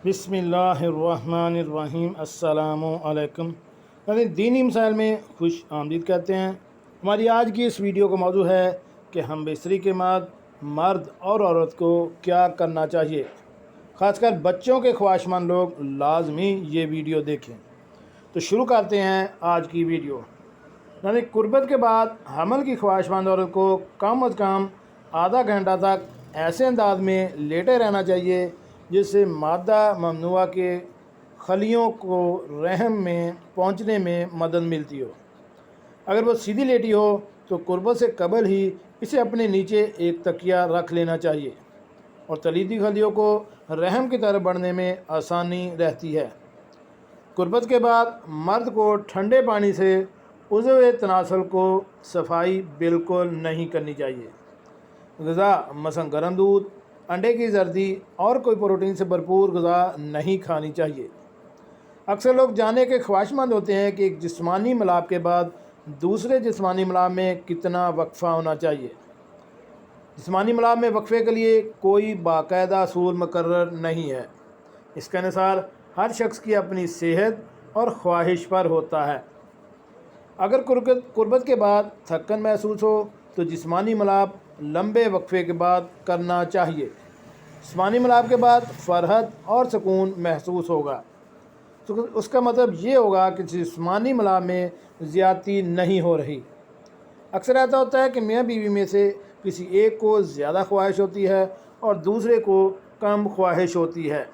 बिस्मिल्लाहिर्रहमानिर्रहीम। अस्सलामु अलैकुम। दीनी मसाइल में खुश आमदीद कहते हैं। हमारी आज की इस वीडियो का मौजू है कि हम बिस्तरी के बाद मर्द और औरत को क्या करना चाहिए। ख़ासकर बच्चों के ख्वाहिशमंद लोग लाजमी ये वीडियो देखें। तो शुरू करते हैं आज की वीडियो। कुर्बत के बाद हमल की ख्वाहिशमंद औरत को कम अज़ कम आधा घंटा तक ऐसे अंदाज में लेटे रहना चाहिए जिससे मादा ममनुआ के खलियों को रहम में पहुंचने में मदद मिलती हो। अगर वो सीधी लेटी हो तो कुर्बत से कबल ही इसे अपने नीचे एक तकिया रख लेना चाहिए और तलीदी खलियों को रहम की तरफ बढ़ने में आसानी रहती है। कुर्बत के बाद मर्द को ठंडे पानी से उज़्व तनासल को सफाई बिल्कुल नहीं करनी चाहिए। ग़िज़ा मसलन गर्म दूध, अंडे की जर्दी और कोई प्रोटीन से भरपूर ग़िज़ा नहीं खानी चाहिए। अक्सर लोग जानने के ख्वाहिशमंद होते हैं कि एक जिस्मानी मिलाप के बाद दूसरे जिस्मानी मिलाप में कितना वक्फ़ा होना चाहिए। जिस्मानी मिलाप में वक्फ़े के लिए कोई बाकायदा असूल मुकर्रर नहीं है। इसका अनुसार हर शख्स की अपनी सेहत और ख्वाहिश पर होता है। अगर कुर्बत के बाद थकन महसूस हो तो जिस्मानी मिलाप लंबे वक्फ़े के बाद करना चाहिए। जिस्मानी मिलाप के बाद फरहत और सुकून महसूस होगा तो उसका मतलब ये होगा कि जिस्मानी मिलाप में ज़्यादती नहीं हो रही। अक्सर ऐसा होता है कि मियाँ बीवी में से किसी एक को ज़्यादा ख्वाहिश होती है और दूसरे को कम ख्वाहिश होती है।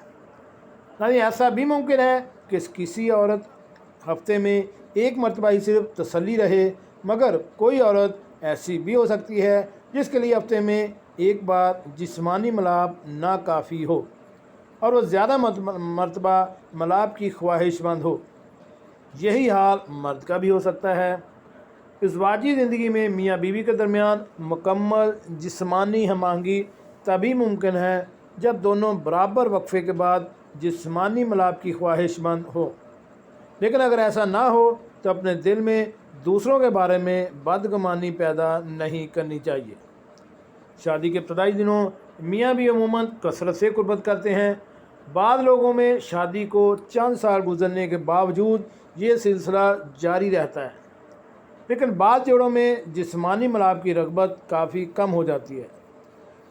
नहीं, ऐसा भी मुमकिन है कि किसी औरत हफ्ते में एक मरतबा ही सिर्फ तसल्ली रहे, मगर कोई औरत ऐसी भी हो सकती है जिसके लिए हफ्ते में एक बार जिस्मानी मिलाप नाकाफ़ी हो और वह ज़्यादा मरतबा मिलाप की ख्वाहिशमंद हो। यही हाल मर्द का भी हो सकता है। इज़वाजी ज़िंदगी में मियाँ बीवी के दरमियान मुकम्मल जिस्मानी हमआहंगी तभी मुमकिन है जब दोनों बराबर वक्फ़े के बाद जिस्मानी मिलाप की ख्वाहिशमंद हो। लेकिन अगर ऐसा ना हो तो अपने दिल में दूसरों के बारे में बदगुमानी पैदा नहीं करनी चाहिए। शादी के इब्तदाई दिनों मियाँ भी अमूमन कसरत से कुर्बत करते हैं। बाद लोगों में शादी को चंद साल गुजरने के बावजूद ये सिलसिला जारी रहता है, लेकिन बाद जोड़ों में जिस्मानी मिलाप की रग़बत काफ़ी कम हो जाती है।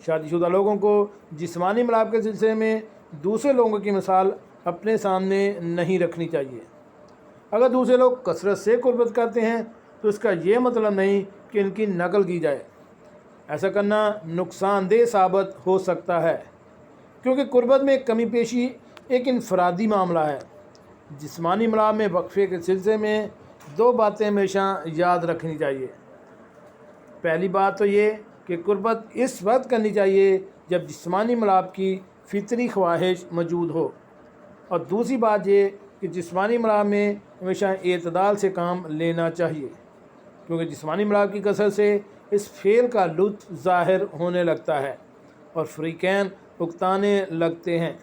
शादीशुदा लोगों को जिस्मानी मिलाप के सिलसिले में दूसरे लोगों की मिसाल अपने सामने नहीं रखनी चाहिए। अगर दूसरे लोग कसरत से कुर्बत करते हैं तो इसका ये मतलब नहीं कि इनकी नकल की जाए। ऐसा करना नुकसानदेह साबित हो सकता है, क्योंकि कुर्बत में कमी पेशी एक इनफरादी मामला है। जिस्मानी मिलाप में वक्फ़े के सिलसिले में दो बातें हमेशा याद रखनी चाहिए। पहली बात तो ये कि कुर्बत इस वक्त करनी चाहिए जब जिस्मानी मिलाप की फितरी ख्वाहिश मौजूद हो, और दूसरी बात ये कि जिस्मानी मिलाप में हमेशा एतदाल से काम लेना चाहिए, क्योंकि जिस्मानी मिलाप की कसरत से इस फेल का लुत्फ़ ज़ाहिर होने लगता है और फ़रीक़ैन उकताने लगते हैं।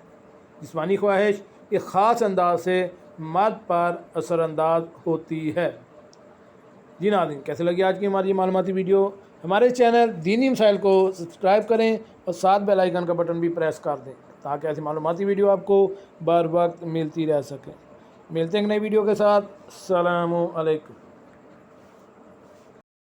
जिस्मानी ख्वाहिश एक ख़ास अंदाज से मर्द पर असरअंदाज होती है। जी नाज़रीन, कैसे लगी आज की हमारी मालूमाती वीडियो। हमारे चैनल दीनी मसाइल को सब्सक्राइब करें और साथ बेल आइकन का बटन भी प्रेस कर दें ताकि ऐसी मालूमाती वीडियो आपको बर वक्त मिलती रह सके। मिलते हैं एक नई वीडियो के साथ। अस्सलामु अलैकुम।